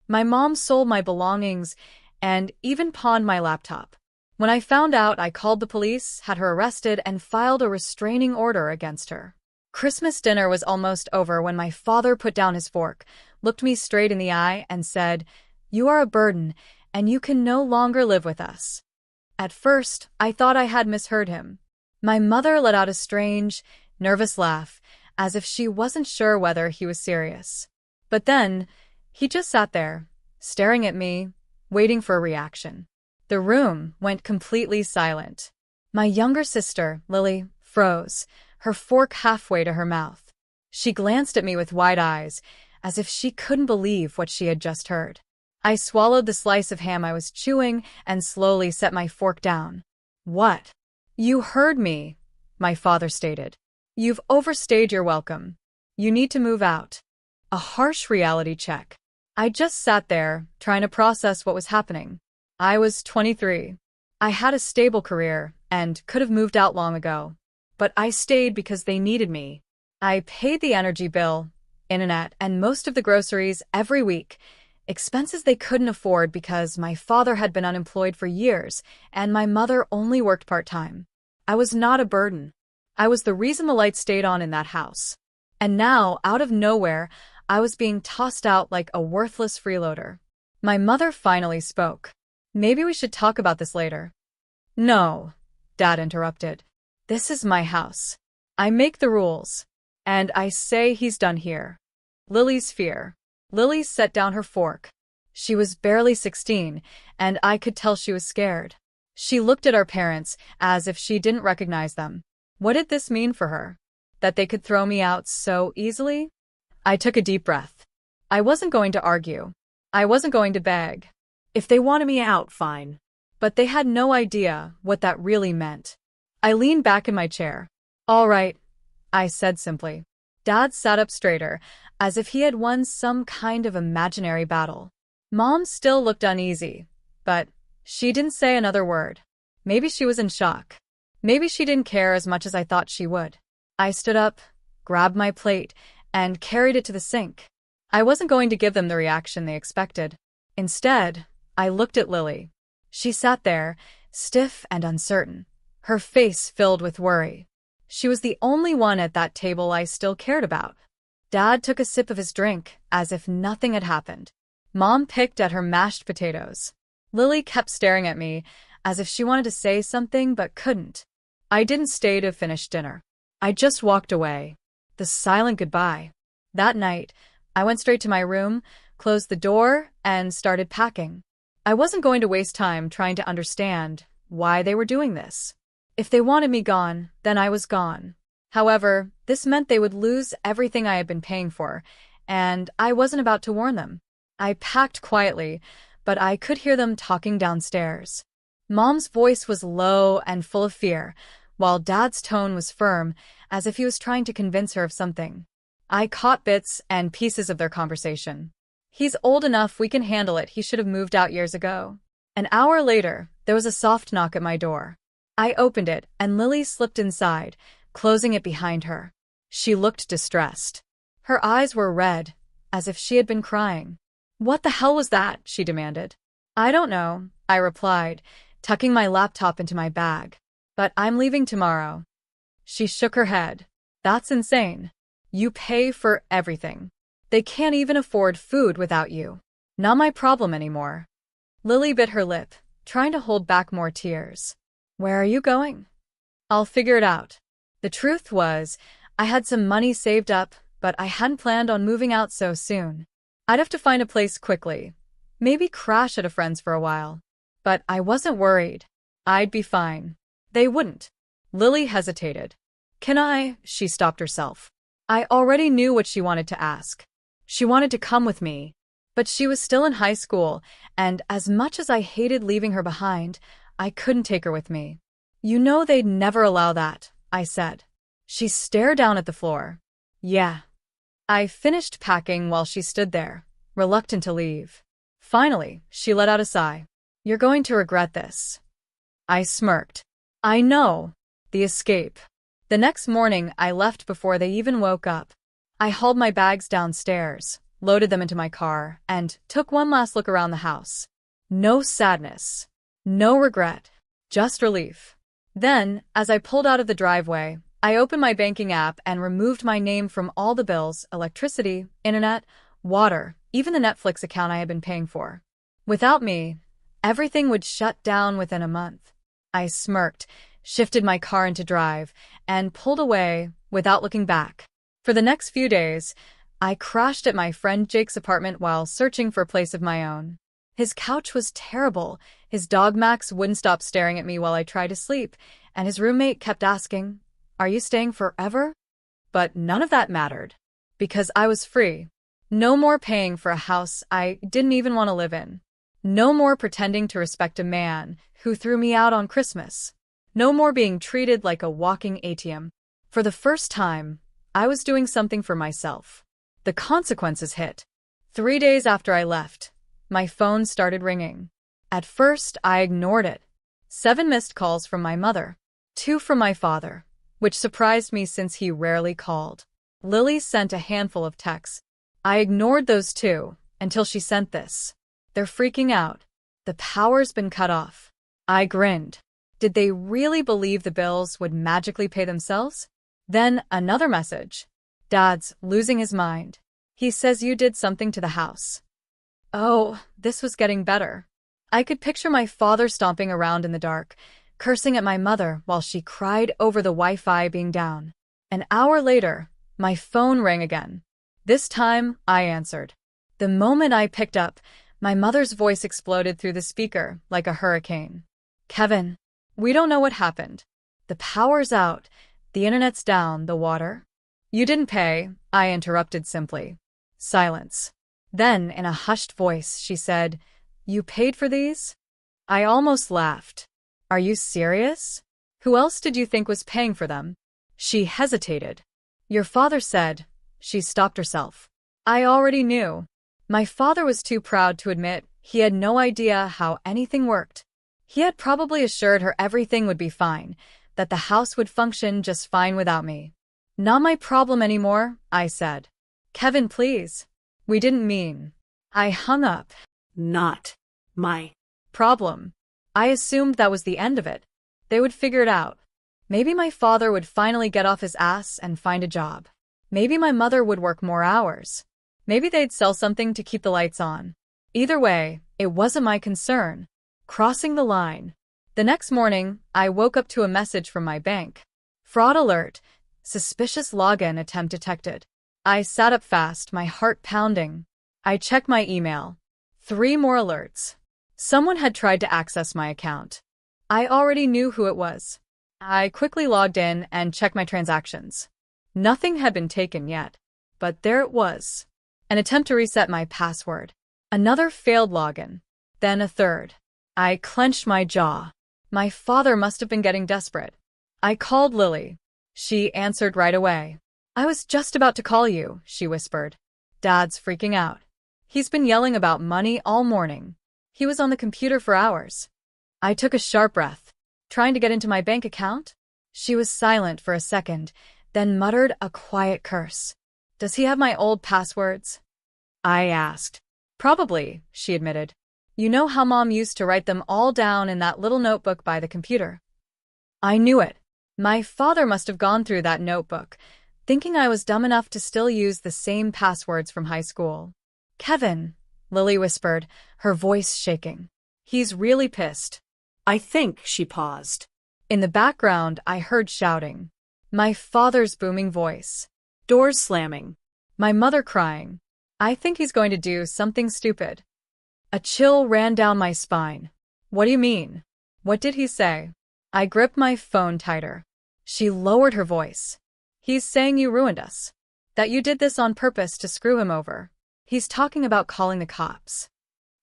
My mom sold my belongings and even pawned my laptop. When I found out, I called the police, had her arrested, and filed a restraining order against her. Christmas dinner was almost over when my father put down his fork, looked me straight in the eye, and said, "You are a burden, and you can no longer live with us." At first, I thought I had misheard him. My mother let out a strange, nervous laugh, as if she wasn't sure whether he was serious. But then, he just sat there, staring at me, waiting for a reaction. The room went completely silent. My younger sister, Lily, froze, her fork halfway to her mouth. She glanced at me with wide eyes, as if she couldn't believe what she had just heard. I swallowed the slice of ham I was chewing and slowly set my fork down. "What?" "You heard me," my father stated. "You've overstayed your welcome. You need to move out." A harsh reality check. I just sat there, trying to process what was happening. I was 23. I had a stable career and could have moved out long ago. But I stayed because they needed me. I paid the energy bill, internet, and most of the groceries every week, expenses they couldn't afford because my father had been unemployed for years and my mother only worked part-time. I was not a burden. I was the reason the lights stayed on in that house. And now, out of nowhere, I was being tossed out like a worthless freeloader. My mother finally spoke. "Maybe we should talk about this later." "No," Dad interrupted. "This is my house. I make the rules. And I say he's done here." Lily's fear. Lily set down her fork. She was barely 16, and I could tell she was scared. She looked at our parents as if she didn't recognize them. What did this mean for her? That they could throw me out so easily? I took a deep breath. I wasn't going to argue. I wasn't going to beg. If they wanted me out, fine. But they had no idea what that really meant. I leaned back in my chair. "All right," I said simply. Dad sat up straighter, as if he had won some kind of imaginary battle. Mom still looked uneasy, but she didn't say another word. Maybe she was in shock. Maybe she didn't care as much as I thought she would. I stood up, grabbed my plate, and carried it to the sink. I wasn't going to give them the reaction they expected. Instead, I looked at Lily. She sat there, stiff and uncertain, her face filled with worry. She was the only one at that table I still cared about. Dad took a sip of his drink, as if nothing had happened. Mom picked at her mashed potatoes. Lily kept staring at me, as if she wanted to say something but couldn't. I didn't stay to finish dinner. I just walked away. The silent goodbye. That night, I went straight to my room, closed the door, and started packing. I wasn't going to waste time trying to understand why they were doing this. If they wanted me gone, then I was gone. However, this meant they would lose everything I had been paying for, and I wasn't about to warn them. I packed quietly, but I could hear them talking downstairs. Mom's voice was low and full of fear, while Dad's tone was firm, as if he was trying to convince her of something. I caught bits and pieces of their conversation. "He's old enough, we can handle it. He should have moved out years ago." An hour later, there was a soft knock at my door. I opened it, and Lily slipped inside, closing it behind her. She looked distressed. Her eyes were red, as if she had been crying. "What the hell was that?" she demanded. "I don't know," I replied, tucking my laptop into my bag. "But I'm leaving tomorrow." She shook her head. "That's insane. You pay for everything. They can't even afford food without you. Not my problem anymore." Lily bit her lip, trying to hold back more tears. "Where are you going?" "I'll figure it out." The truth was, I had some money saved up, but I hadn't planned on moving out so soon. I'd have to find a place quickly, maybe crash at a friend's for a while. But I wasn't worried. I'd be fine. They wouldn't. Lily hesitated. "Can I?" She stopped herself. I already knew what she wanted to ask. She wanted to come with me, but she was still in high school, and as much as I hated leaving her behind, I couldn't take her with me. "You know they'd never allow that," I said. She stared down at the floor. "Yeah." I finished packing while she stood there, reluctant to leave. Finally, she let out a sigh. "You're going to regret this." I smirked. "I know." The escape. The next morning, I left before they even woke up. I hauled my bags downstairs, loaded them into my car, and took one last look around the house. No sadness. No regret. Just relief. Then, as I pulled out of the driveway, I opened my banking app and removed my name from all the bills, electricity, internet, water, even the Netflix account I had been paying for. Without me, everything would shut down within a month. I smirked, shifted my car into drive, and pulled away without looking back. For the next few days, I crashed at my friend Jake's apartment while searching for a place of my own. His couch was terrible, his dog Max wouldn't stop staring at me while I tried to sleep, and his roommate kept asking, "Are you staying forever?" But none of that mattered, because I was free. No more paying for a house I didn't even want to live in. No more pretending to respect a man who threw me out on Christmas. No more being treated like a walking ATM. For the first time, I was doing something for myself. The consequences hit. 3 days after I left, my phone started ringing. At first, I ignored it. 7 missed calls from my mother, 2 from my father, which surprised me since he rarely called. Lily sent a handful of texts. I ignored those 2 until she sent this. "They're freaking out. The power's been cut off." I grinned. Did they really believe the bills would magically pay themselves? Then another message. "Dad's losing his mind. He says you did something to the house." Oh, this was getting better. I could picture my father stomping around in the dark, cursing at my mother while she cried over the Wi-Fi being down. An hour later, my phone rang again. This time, I answered. The moment I picked up, my mother's voice exploded through the speaker like a hurricane. "Kevin, we don't know what happened. The power's out, the internet's down, the water." "You didn't pay," I interrupted simply. Silence. Then, in a hushed voice, she said, "You paid for these?" I almost laughed. "Are you serious? Who else did you think was paying for them?" She hesitated. "Your father said." She stopped herself. I already knew. My father was too proud to admit he had no idea how anything worked. He had probably assured her everything would be fine, that the house would function just fine without me. "Not my problem anymore," I said. "Kevin, please. We didn't mean." I hung up. Not my Problem. I assumed that was the end of it. They would figure it out. Maybe my father would finally get off his ass and find a job. Maybe my mother would work more hours. Maybe they'd sell something to keep the lights on. Either way, it wasn't my concern. Crossing the line. The next morning, I woke up to a message from my bank. Fraud alert. Suspicious login attempt detected. I sat up fast, my heart pounding. I checked my email. 3 more alerts. Someone had tried to access my account. I already knew who it was. I quickly logged in and checked my transactions. Nothing had been taken yet, but there it was. An attempt to reset my password. Another failed login. Then a third. I clenched my jaw. My father must have been getting desperate. I called Lily. She answered right away. "I was just about to call you," she whispered. "Dad's freaking out. He's been yelling about money all morning. He was on the computer for hours." I took a sharp breath. "Trying to get into my bank account?" She was silent for a second, then muttered a quiet curse. "Does he have my old passwords?" I asked. "Probably," she admitted. "You know how Mom used to write them all down in that little notebook by the computer?" I knew it. My father must have gone through that notebook, thinking I was dumb enough to still use the same passwords from high school. "Kevin," Lily whispered, her voice shaking. "He's really pissed." I think," she paused. In the background, I heard shouting. My father's booming voice. Doors slamming. My mother crying. I think he's going to do something stupid. A chill ran down my spine. "What do you mean? What did he say?" I gripped my phone tighter. She lowered her voice. "He's saying you ruined us. That you did this on purpose to screw him over. He's talking about calling the cops."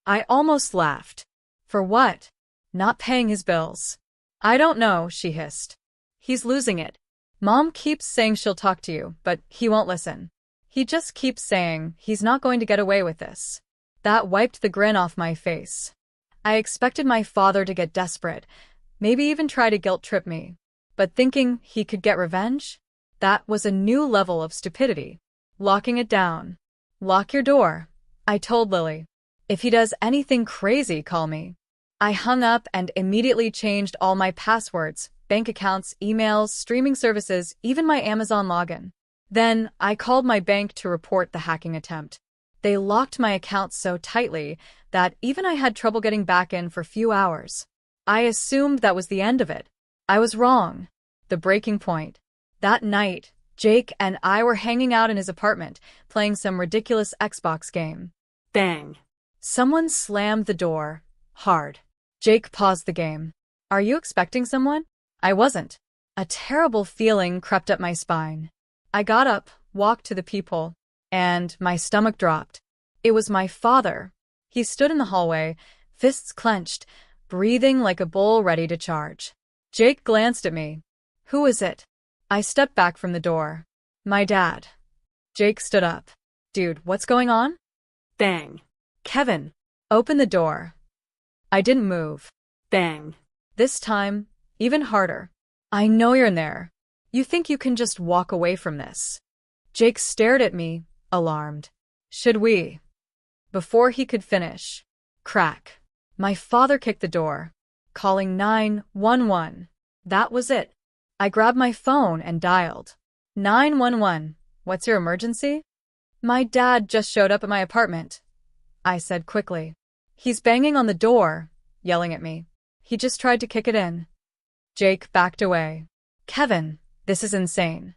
I almost laughed. "For what?" "Not paying his bills." "I don't know," she hissed. "He's losing it. Mom keeps saying she'll talk to you, but he won't listen. He just keeps saying he's not going to get away with this." That wiped the grin off my face. I expected my father to get desperate, maybe even try to guilt-trip me. But thinking he could get revenge? That was a new level of stupidity. Locking it down. Lock your door, I told Lily. If he does anything crazy, call me. I hung up and immediately changed all my passwords, bank accounts, emails, streaming services, even my Amazon login. Then I called my bank to report the hacking attempt. They locked my account so tightly that even I had trouble getting back in for a few hours. I assumed that was the end of it. I was wrong. The breaking point. That night, Jake and I were hanging out in his apartment, playing some ridiculous Xbox game. Bang. Someone slammed the door. Hard. Jake paused the game. Are you expecting someone? I wasn't. A terrible feeling crept up my spine. I got up, walked to the peephole, and my stomach dropped. It was my father. He stood in the hallway, fists clenched, breathing like a bull ready to charge. Jake glanced at me. Who is it? I stepped back from the door. My dad. Jake stood up. Dude, what's going on? Bang. Kevin, open the door. I didn't move. Bang. This time, even harder. I know you're in there. You think you can just walk away from this? Jake stared at me, alarmed. Should we? Before he could finish. Crack. My father kicked the door, calling 911. That was it. I grabbed my phone and dialed. 911. What's your emergency? My dad just showed up at my apartment, I said quickly. He's banging on the door, yelling at me. He just tried to kick it in. Jake backed away. Kevin, this is insane.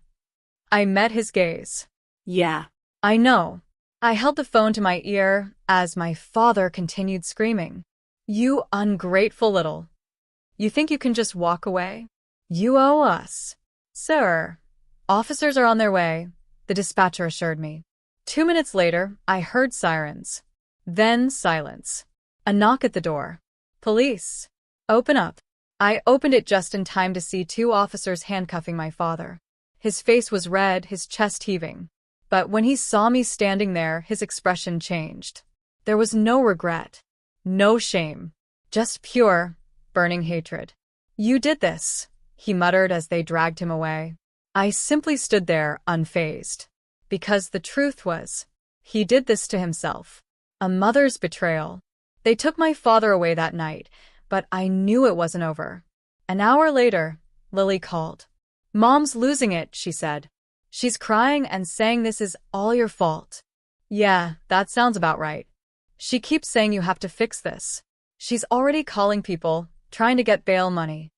I met his gaze. Yeah. I know. I held the phone to my ear as my father continued screaming. You ungrateful little. You think you can just walk away? You owe us. Sir. Officers are on their way, the dispatcher assured me. 2 minutes later, I heard sirens. Then silence. A knock at the door. Police. Open up. I opened it just in time to see 2 officers handcuffing my father. His face was red, his chest heaving. But when he saw me standing there, his expression changed. There was no regret. No shame. Just pure, burning hatred. You did this, he muttered as they dragged him away. I simply stood there, unfazed. Because the truth was, he did this to himself. A mother's betrayal. They took my father away that night, but I knew it wasn't over. An hour later, Lily called. Mom's losing it, she said. She's crying and saying this is all your fault. Yeah, that sounds about right. She keeps saying you have to fix this. She's already calling people, trying to get bail money.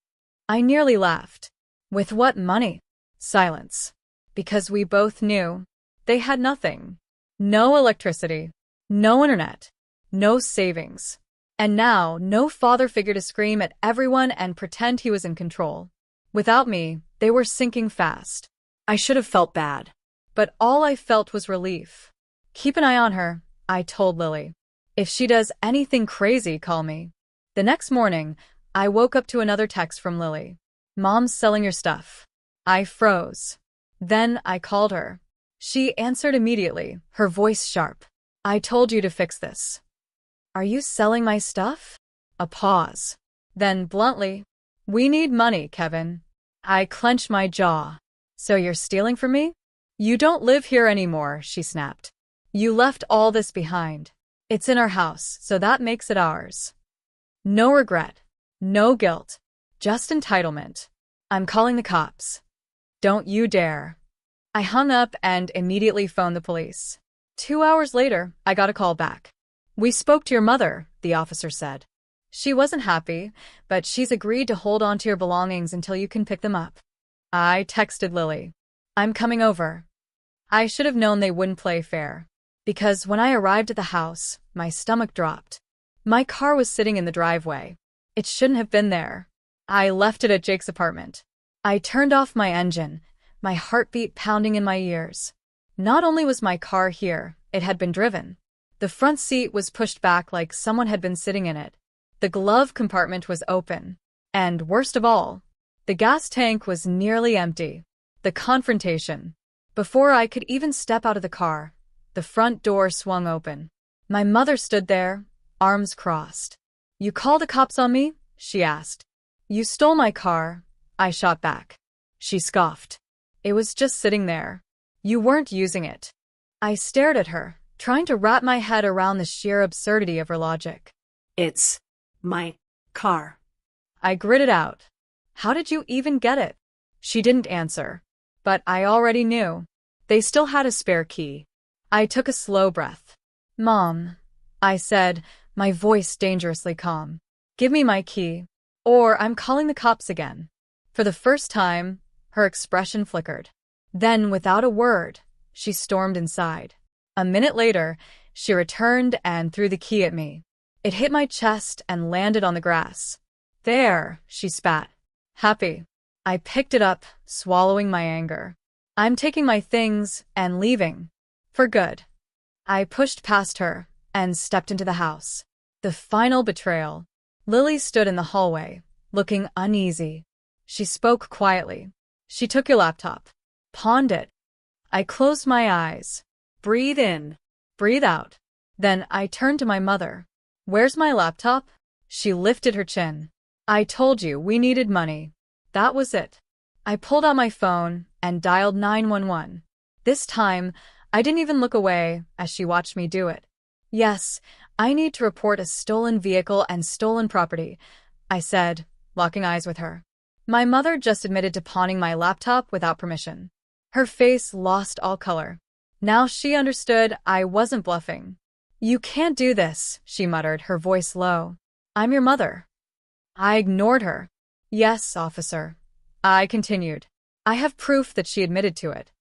I nearly laughed. With what money? Silence. Because we both knew. They had nothing. No electricity. No internet. No savings. And now, no father figure to scream at everyone and pretend he was in control. Without me, they were sinking fast. I should have felt bad. But all I felt was relief. Keep an eye on her, I told Lily. If she does anything crazy, call me. The next morning, I woke up to another text from Lily. Mom's selling your stuff. I froze. Then I called her. She answered immediately, her voice sharp. I told you to fix this. Are you selling my stuff? A pause. Then bluntly, we need money, Kevin. I clenched my jaw. So you're stealing from me? You don't live here anymore, she snapped. You left all this behind. It's in our house, so that makes it ours. No regret. No guilt. Just entitlement. I'm calling the cops. Don't you dare. I hung up and immediately phoned the police. 2 hours later, I got a call back. We spoke to your mother, the officer said. She wasn't happy, but she's agreed to hold on to your belongings until you can pick them up. I texted Lily. I'm coming over. I should have known they wouldn't play fair. Because when I arrived at the house, my stomach dropped. My car was sitting in the driveway. It shouldn't have been there. I left it at Jake's apartment. I turned off my engine, my heartbeat pounding in my ears. Not only was my car here, it had been driven. The front seat was pushed back like someone had been sitting in it. The glove compartment was open. And worst of all, the gas tank was nearly empty. The confrontation. Before I could even step out of the car, the front door swung open. My mother stood there, arms crossed. You call the cops on me? She asked. You stole my car, I shot back. She scoffed. It was just sitting there. You weren't using it. I stared at her, trying to wrap my head around the sheer absurdity of her logic. It's my car. I gritted out. How did you even get it? She didn't answer, but I already knew. They still had a spare key. I took a slow breath. Mom, I said, my voice dangerously calm. Give me my key, or I'm calling the cops again. For the first time, her expression flickered. Then, without a word, she stormed inside. A minute later, she returned and threw the key at me. It hit my chest and landed on the grass. There, she spat. Happy. I picked it up, swallowing my anger. I'm taking my things and leaving. For good. I pushed past her and stepped into the house. The final betrayal. Lily stood in the hallway, looking uneasy. She spoke quietly. She took your laptop. Pawned it. I closed my eyes. Breathe in. Breathe out. Then I turned to my mother. Where's my laptop? She lifted her chin. I told you we needed money. That was it. I pulled out my phone and dialed 911. This time, I didn't even look away as she watched me do it. Yes, I need to report a stolen vehicle and stolen property, I said, locking eyes with her. My mother just admitted to pawning my laptop without permission. Her face lost all color. Now she understood I wasn't bluffing. You can't do this, she muttered, her voice low. I'm your mother. I ignored her. Yes, officer. I continued. I have proof that she admitted to it.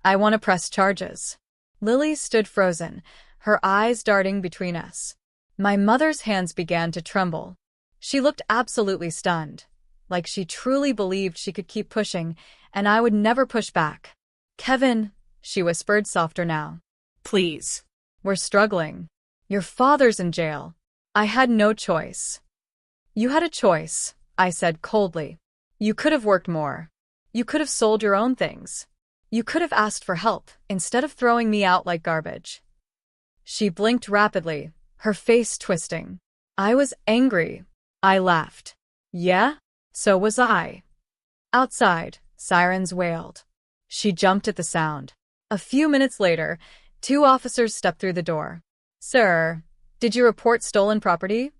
I want to press charges. Lily stood frozen, her eyes darting between us. My mother's hands began to tremble. She looked absolutely stunned, like she truly believed she could keep pushing, and I would never push back. Kevin, she whispered softer now. Please. We're struggling. Your father's in jail. I had no choice. You had a choice, I said coldly. You could have worked more. You could have sold your own things. You could have asked for help instead of throwing me out like garbage. She blinked rapidly, her face twisting. I was angry. I laughed. Yeah? So was I. Outside, sirens wailed. She jumped at the sound. A few minutes later, 2 officers stepped through the door. Sir, did you report stolen property?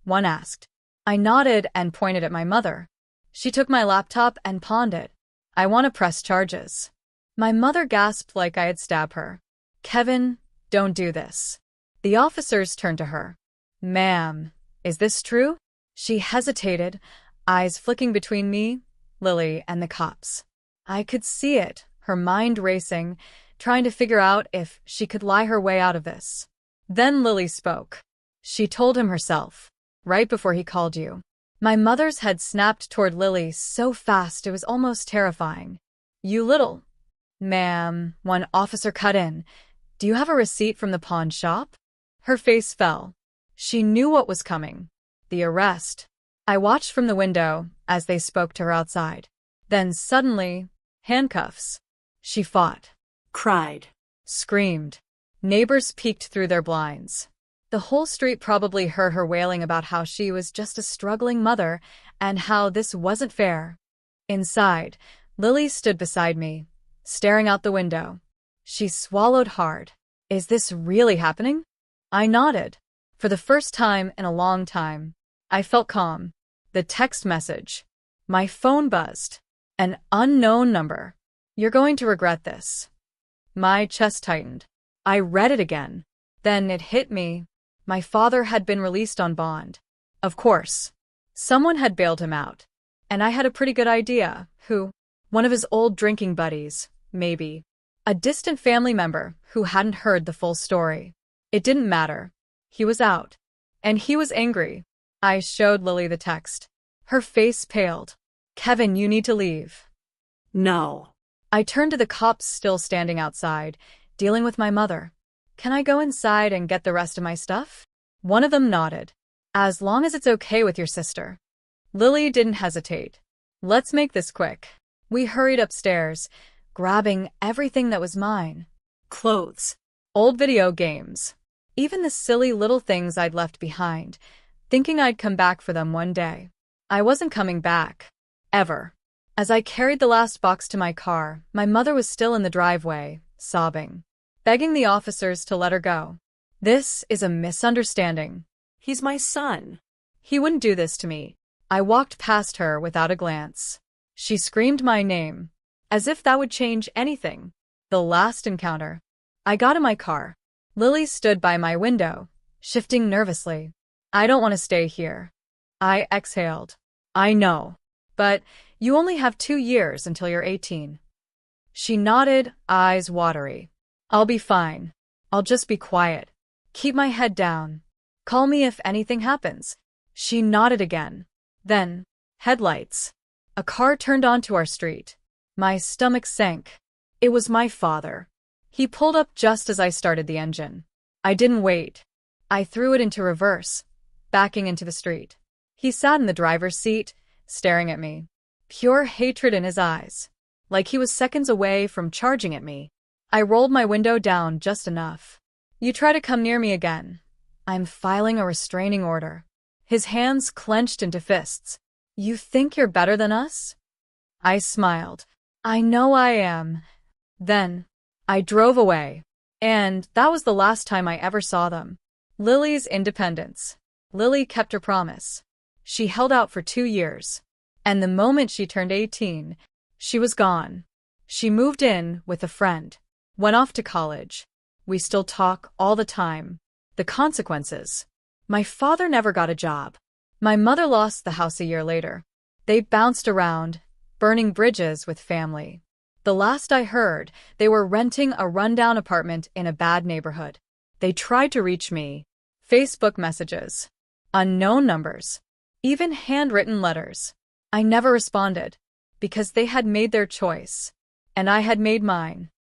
One asked. I nodded and pointed at my mother. She took my laptop and pawned it. I want to press charges. My mother gasped like I had stabbed her. Kevin, don't do this. The officers turned to her. Ma'am, is this true? She hesitated, eyes flicking between me, Lily, and the cops. I could see it, her mind racing, trying to figure out if she could lie her way out of this. Then Lily spoke. She told him herself, right before he called you. My mother's head snapped toward Lily so fast it was almost terrifying. You little... Ma'am, one officer cut in. Do you have a receipt from the pawn shop? Her face fell. She knew what was coming. The arrest. I watched from the window as they spoke to her outside. Then suddenly, handcuffs. She fought. Cried. Screamed. Neighbors peeked through their blinds. The whole street probably heard her wailing about how she was just a struggling mother and how this wasn't fair. Inside, Lily stood beside me, staring out the window. She swallowed hard. Is this really happening? I nodded. For the first time in a long time, I felt calm. The text message. My phone buzzed. An unknown number. You're going to regret this. My chest tightened. I read it again. Then it hit me. My father had been released on bond. Of course. Someone had bailed him out. And I had a pretty good idea. Who? One of his old drinking buddies, maybe. A distant family member who hadn't heard the full story. It didn't matter. He was out. And he was angry. I showed Lily the text. Her face paled. Kevin, you need to leave. No. I turned to the cops still standing outside, dealing with my mother. Can I go inside and get the rest of my stuff? One of them nodded. As long as it's okay with your sister. Lily didn't hesitate. Let's make this quick. We hurried upstairs, grabbing everything that was mine. Clothes. Old video games. Even the silly little things I'd left behind, thinking I'd come back for them one day. I wasn't coming back. Ever. As I carried the last box to my car, my mother was still in the driveway, sobbing. begging the officers to let her go. This is a misunderstanding. He's my son. He wouldn't do this to me. I walked past her without a glance. She screamed my name, as if that would change anything. The last encounter. I got in my car. Lily stood by my window, shifting nervously. I don't want to stay here. I exhaled. I know. But you only have 2 years until you're 18. She nodded, eyes watery. I'll be fine. I'll just be quiet. Keep my head down. Call me if anything happens. She nodded again. Then, headlights. A car turned onto our street. My stomach sank. It was my father. He pulled up just as I started the engine. I didn't wait. I threw it into reverse, backing into the street. He sat in the driver's seat, staring at me. Pure hatred in his eyes, like he was seconds away from charging at me. I rolled my window down just enough. You try to come near me again. I'm filing a restraining order. His hands clenched into fists. You think you're better than us? I smiled. I know I am. Then, I drove away. And that was the last time I ever saw them. Lily's independence. Lily kept her promise. She held out for 2 years. And the moment she turned 18, she was gone. She moved in with a friend. Went off to college. We still talk all the time. The consequences. My father never got a job. My mother lost the house a year later. They bounced around, burning bridges with family. The last I heard, they were renting a rundown apartment in a bad neighborhood. They tried to reach me. Facebook messages. Unknown numbers. Even handwritten letters. I never responded. Because they had made their choice. And I had made mine.